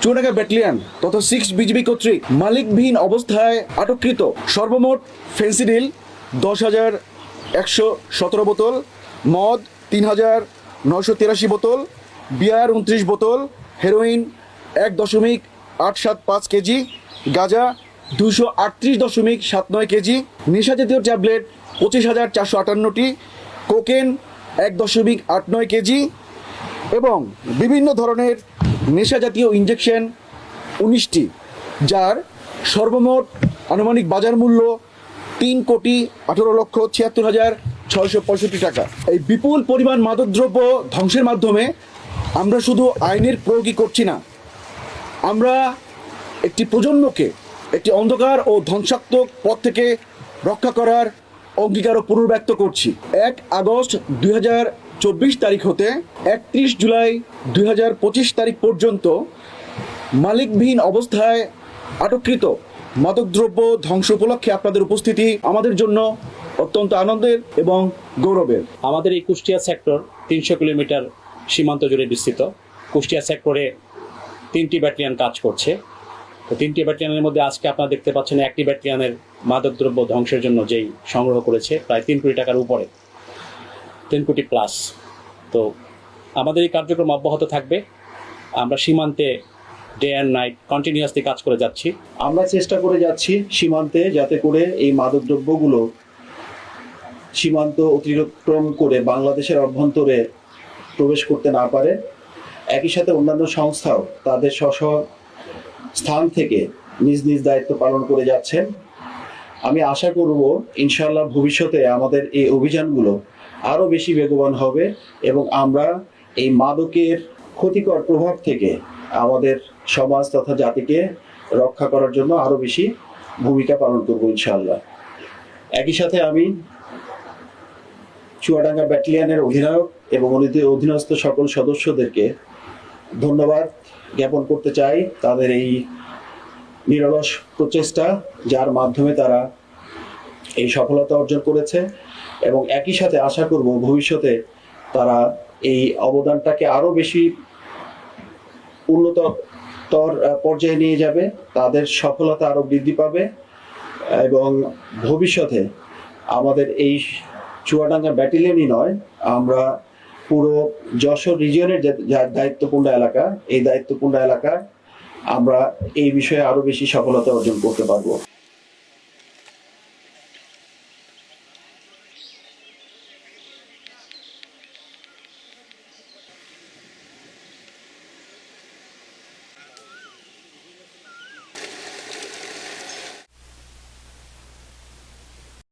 Chuadanga battalion তথা 6 BGB কর্তৃক মালিকবিহীন অবস্থায় আটককৃত সর্বমোট ফেন্সিডিল 10,117 বোতল, মদ 3,983 বোতল, বিয়ার 29 বোতল, হেরোইন 1.875 কেজি, গাঁজা 238.79 কেজি, নেশাজাতীয় ট্যাবলেট 25,458টি, কোকেন 1.89 কেজি এবং বিভিন্ন ধরনের নেশাজাতীয় ইনজেকশন 19টি, যার সর্বমোট আনুমানিক বাজার মূল্য 3,18,76,665 টাকা। এই বিপুল পরিমাণ মাদকদ্রব্য ধ্বংসের মাধ্যমে আমরা শুধু আইনের প্রয়োগই করছি না, আমরা একটি প্রজন্মকে একটি অন্ধকার ও ধ্বংসাত্মক পথ থেকে রক্ষা করার অঙ্গীকারও পুনর্ব্যক্ত করছি। 1 আগস্ট 2024 তারিখ হতে 31 জুলাই 2025 তারিখ পর্যন্ত মালিকবিহীন অবস্থায় আটককৃত মাদকদ্রব্য ধ্বংস উপলক্ষে আপনাদের উপস্থিতি আমাদের জন্য অত্যন্ত আনন্দের এবং গৌরবের। আমাদের এই কুষ্টিয়া সেক্টর 300 কিলোমিটার সীমান্ত জুড়ে বিস্তৃত। কুষ্টিয়া সেক্টরে 3টি ব্যাটালিয়ন কাজ করছে। তো 3টি ব্যাটালিয়নের মধ্যে আজকে আপনারা দেখতে পাচ্ছেন একটি ব্যাটালিয়নের মাদকদ্রব্য ধ্বংসের জন্য যেই সংগ্রহ করেছে প্রায় 3 কোটি টাকার উপরে, 3 কোটি প্লাস। তো আমাদের এই কার্যক্রম অব্যাহত থাকবে। আমরা সীমান্তে ডে অ্যান্ড নাইট কন্টিনিউয়াসলি কাজ করে যাচ্ছি। আমরা চেষ্টা করে যাচ্ছি সীমান্তে, যাতে করে এই মাদকদ্রব্যগুলো সীমান্ত অতিক্রম করে বাংলাদেশের অভ্যন্তরে প্রবেশ করতে না পারে। একই সাথে অন্যান্য সংস্থাও তাদের স্ব স্থান থেকে নিজ নিজ দায়িত্ব পালন করে যাচ্ছেন। আমি আশা করব ইনশাআল্লাহ ভবিষ্যতে আমাদের এই অভিযানগুলো আরও বেশি বেগবান হবে এবং আমরা এই মাদকের ক্ষতিকর প্রভাব থেকে আমাদের সমাজ তথা জাতিকে রক্ষা করার জন্য আরও বেশি ভূমিকা পালন করব ইনশাআল্লাহ। একই সাথে আমি চুয়াডাঙ্গা ব্যাটালিয়নের অধিনায়ক এবং অধীনস্থ সকল সদস্যদেরকে ধন্যবাদ জ্ঞাপন করতে চাই তাদের এই নিরলস প্রচেষ্টা, যার মাধ্যমে তারা এই সফলতা অর্জন করেছে এবং একই সাথে আশা করব ভবিষ্যতে তারা এই অবদানটাকে আরও বেশি উন্নততর পর্যায়ে নিয়ে যাবে, তাদের সফলতা আরও বৃদ্ধি পাবে এবং ভবিষ্যতে আমাদের এই চুয়াডাঙ্গা ব্যাটালিয়নই নয়, আমরা পুরো যশোর রিজিয়নের যে দায়িত্বপূর্ণ এলাকা, এই দায়িত্বপূর্ণ এলাকায় আমরা এই বিষয়ে আরও বেশি সফলতা অর্জন করতে পারবো।